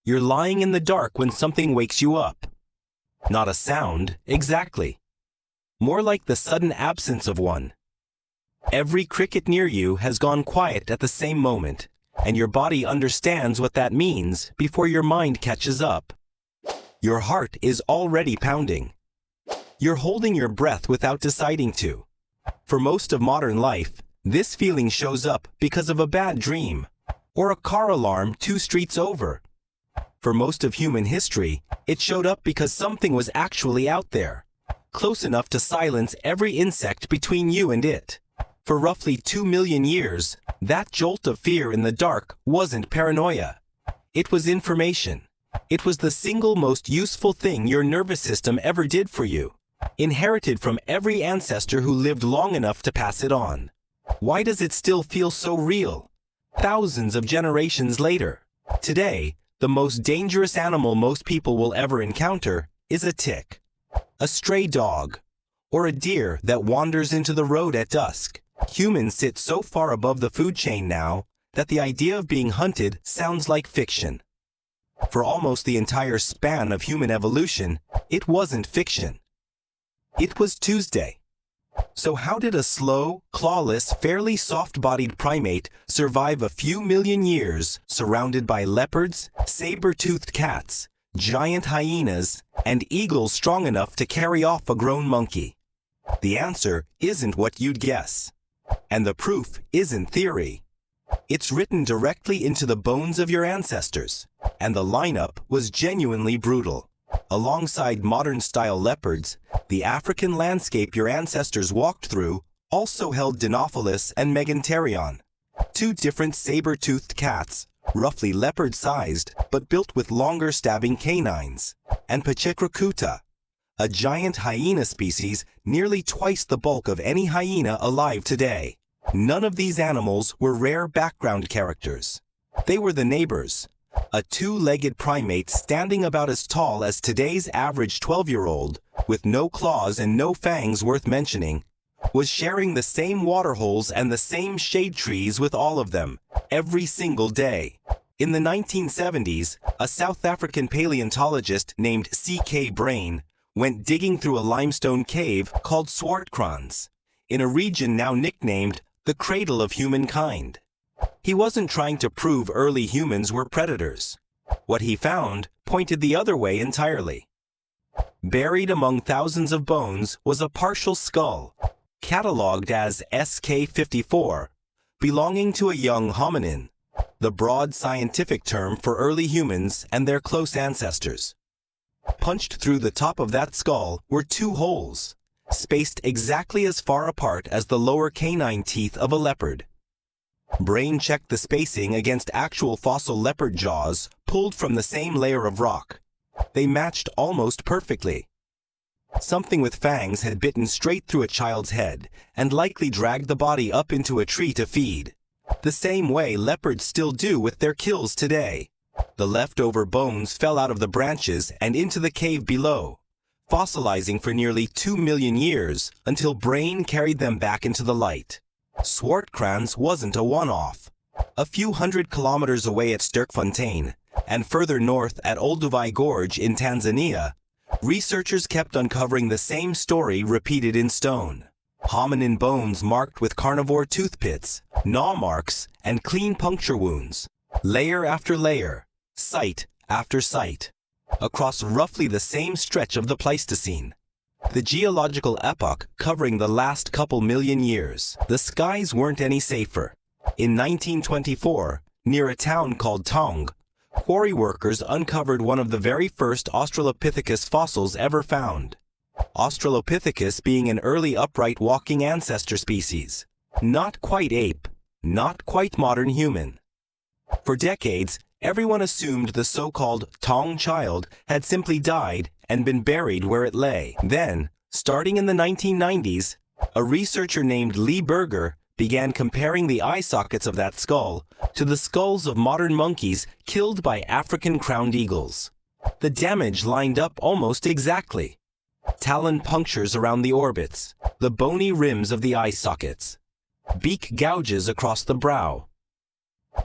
You're lying in the dark when something wakes you up. Not a sound, exactly. More like the sudden absence of one. Every cricket near you has gone quiet at the same moment, and your body understands what that means before your mind catches up. Your heart is already pounding. You're holding your breath without deciding to. For most of modern life, this feeling shows up because of a bad dream, or a car alarm 2 streets over. For most of human history, it showed up because something was actually out there, close enough to silence every insect between you and it. For roughly 2 million years, that jolt of fear in the dark wasn't paranoia. It was information. It was the single most useful thing your nervous system ever did for you, inherited from every ancestor who lived long enough to pass it on. Why does it still feel so real? Thousands of generations later. Today, the most dangerous animal most people will ever encounter is a tick, a stray dog, or a deer that wanders into the road at dusk. Humans sit so far above the food chain now that the idea of being hunted sounds like fiction. For almost the entire span of human evolution, it wasn't fiction. It was Tuesday. So how did a slow, clawless, fairly soft-bodied primate survive a few million years surrounded by leopards, saber-toothed cats, giant hyenas, and eagles strong enough to carry off a grown monkey? The answer isn't what you'd guess. And the proof isn't theory. It's written directly into the bones of your ancestors, and the lineup was genuinely brutal. Alongside modern-style leopards, the African landscape your ancestors walked through also held Dinophilis and Meganterion, 2 different saber-toothed cats, roughly leopard-sized but built with longer stabbing canines, and Pachecracuta, a giant hyena species nearly twice the bulk of any hyena alive today. None of these animals were rare background characters. They were the neighbors. A 2-legged primate standing about as tall as today's average 12-year-old, with no claws and no fangs worth mentioning, was sharing the same waterholes and the same shade trees with all of them, every single day. In the 1970s, a South African paleontologist named C.K. Brain went digging through a limestone cave called Swartkrans, in a region now nicknamed the cradle of humankind. He wasn't trying to prove early humans were predators. What he found pointed the other way entirely. Buried among thousands of bones was a partial skull, catalogued as SK54, belonging to a young hominin, the broad scientific term for early humans and their close ancestors. Punched through the top of that skull were 2 holes, spaced exactly as far apart as the lower canine teeth of a leopard. Brain checked the spacing against actual fossil leopard jaws pulled from the same layer of rock. They matched almost perfectly. Something with fangs had bitten straight through a child's head and likely dragged the body up into a tree to feed, the same way leopards still do with their kills today. The leftover bones fell out of the branches and into the cave below, fossilizing for nearly 2 million years until Brain carried them back into the light. Swartkrans wasn't a one-off. A few hundred kilometers away at Sterkfontein, and further north at Olduvai Gorge in Tanzania, researchers kept uncovering the same story repeated in stone. Hominin bones marked with carnivore tooth pits, gnaw marks, and clean puncture wounds. Layer after layer, site after site, across roughly the same stretch of the Pleistocene. The geological epoch covering the last couple million years. The skies weren't any safer. In 1924, near a town called Taung, quarry workers uncovered one of the very first Australopithecus fossils ever found. Australopithecus being an early upright walking ancestor species. Not quite ape, not quite modern human. For decades, everyone assumed the so-called Taung Child had simply died and been buried where it lay. Then, starting in the 1990s, a researcher named Lee Berger began comparing the eye sockets of that skull to the skulls of modern monkeys killed by African crowned eagles. The damage lined up almost exactly. Talon punctures around the orbits, the bony rims of the eye sockets, beak gouges across the brow.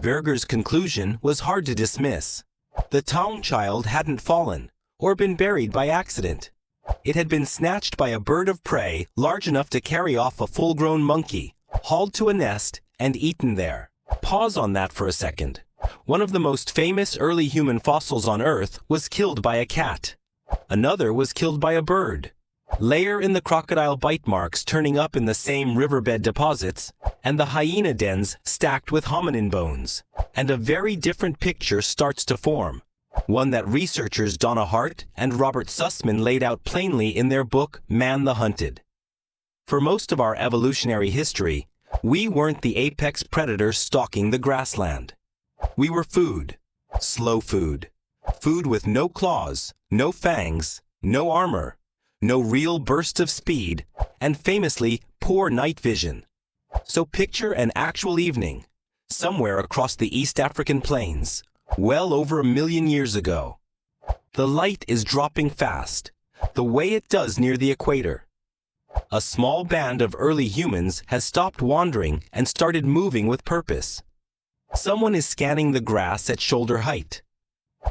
Berger's conclusion was hard to dismiss. The Taung Child hadn't fallen or been buried by accident. It had been snatched by a bird of prey large enough to carry off a full-grown monkey, hauled to a nest, and eaten there. Pause on that for a second. One of the most famous early human fossils on Earth was killed by a cat. Another was killed by a bird. Layer in the crocodile bite marks turning up in the same riverbed deposits, and the hyena dens stacked with hominin bones. And a very different picture starts to form. One that researchers Donna Hart and Robert Sussman laid out plainly in their book, Man the Hunted. For most of our evolutionary history, we weren't the apex predator stalking the grassland. We were food. Slow food. Food with no claws, no fangs, no armor, no real burst of speed, and famously poor night vision. So picture an actual evening, somewhere across the East African plains, well over 1 million years ago. The light is dropping fast, the way it does near the equator. A small band of early humans has stopped wandering and started moving with purpose. Someone is scanning the grass at shoulder height.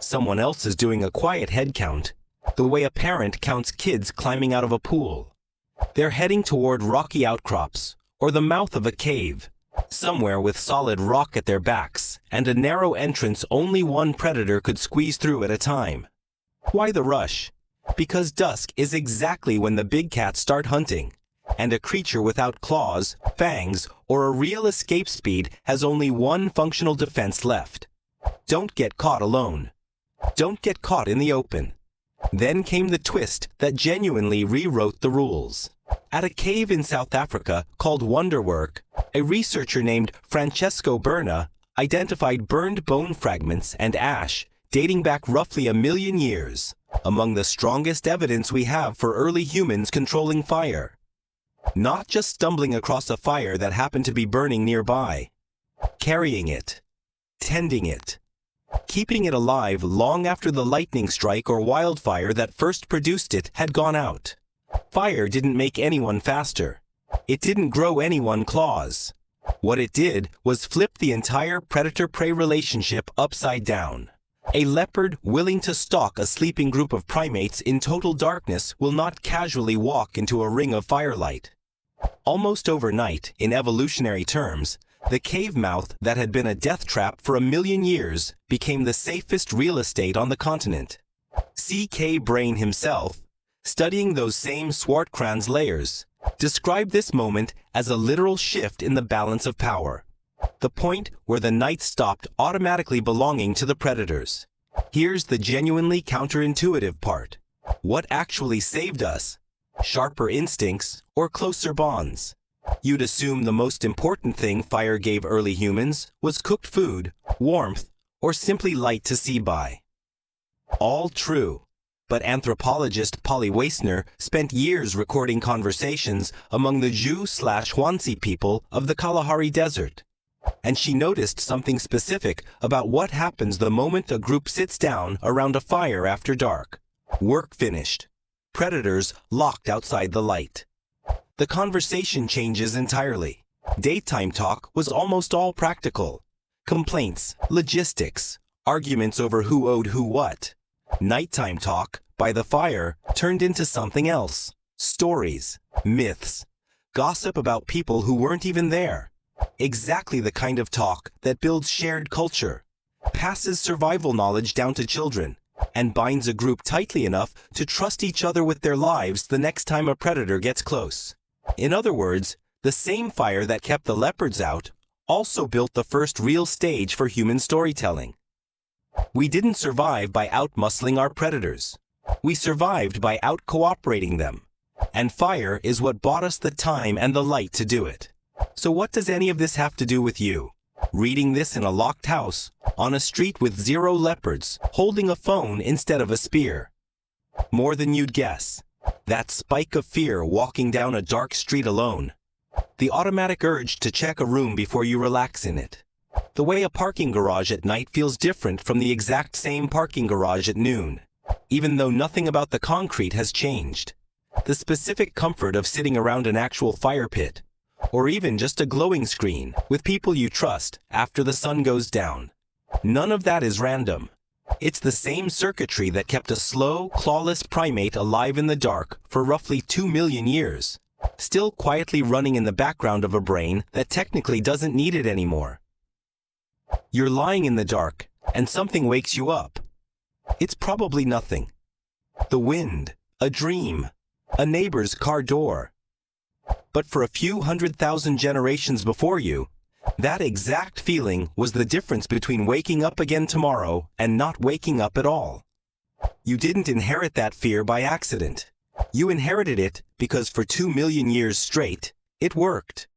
Someone else is doing a quiet head count, the way a parent counts kids climbing out of a pool. They're heading toward rocky outcrops, or the mouth of a cave, somewhere with solid rock at their backs, and a narrow entrance only one predator could squeeze through at a time. Why the rush? Because dusk is exactly when the big cats start hunting, and a creature without claws, fangs, or a real escape speed has only one functional defense left. Don't get caught alone. Don't get caught in the open. Then came the twist that genuinely rewrote the rules. At a cave in South Africa called Wonderwerk, a researcher named Francesco Berna identified burned bone fragments and ash dating back roughly 1 million years, among the strongest evidence we have for early humans controlling fire. Not just stumbling across a fire that happened to be burning nearby. Carrying it. Tending it. Keeping it alive long after the lightning strike or wildfire that first produced it had gone out. Fire didn't make anyone faster. It didn't grow anyone claws. What it did was flip the entire predator-prey relationship upside down. A leopard willing to stalk a sleeping group of primates in total darkness will not casually walk into a ring of firelight. Almost overnight, in evolutionary terms, the cave mouth that had been a death trap for 1 million years became the safest real estate on the continent. C.K. Brain himself, studying those same Swartkrans layers, described this moment as a literal shift in the balance of power. The point where the night stopped automatically belonging to the predators. Here's the genuinely counterintuitive part. What actually saved us? Sharper instincts or closer bonds? You'd assume the most important thing fire gave early humans was cooked food, warmth, or simply light to see by. All true, but anthropologist Polly Waisner spent years recording conversations among the Jew/Hwansi people of the Kalahari Desert. And she noticed something specific about what happens the moment a group sits down around a fire after dark. Work finished. Predators locked outside the light. The conversation changes entirely. Daytime talk was almost all practical. Complaints, logistics, arguments over who owed who what. Nighttime talk, by the fire, turned into something else. Stories, myths, gossip about people who weren't even there. Exactly the kind of talk that builds shared culture, passes survival knowledge down to children, and binds a group tightly enough to trust each other with their lives the next time a predator gets close. In other words, the same fire that kept the leopards out also built the first real stage for human storytelling. We didn't survive by outmuscling our predators. We survived by outcooperating them. And fire is what bought us the time and the light to do it. So what does any of this have to do with you? Reading this in a locked house, on a street with 0 leopards, holding a phone instead of a spear. More than you'd guess. That spike of fear walking down a dark street alone. The automatic urge to check a room before you relax in it. The way a parking garage at night feels different from the exact same parking garage at noon, even though nothing about the concrete has changed. The specific comfort of sitting around an actual fire pit, or even just a glowing screen with people you trust after the sun goes down. None of that is random. It's the same circuitry that kept a slow, clawless primate alive in the dark for roughly 2 million years, still quietly running in the background of a brain that technically doesn't need it anymore. You're lying in the dark, and something wakes you up. It's probably nothing. The wind, a dream, a neighbor's car door. But for a few 100,000 generations before you, that exact feeling was the difference between waking up again tomorrow and not waking up at all. You didn't inherit that fear by accident. You inherited it because for 2 million years straight, it worked.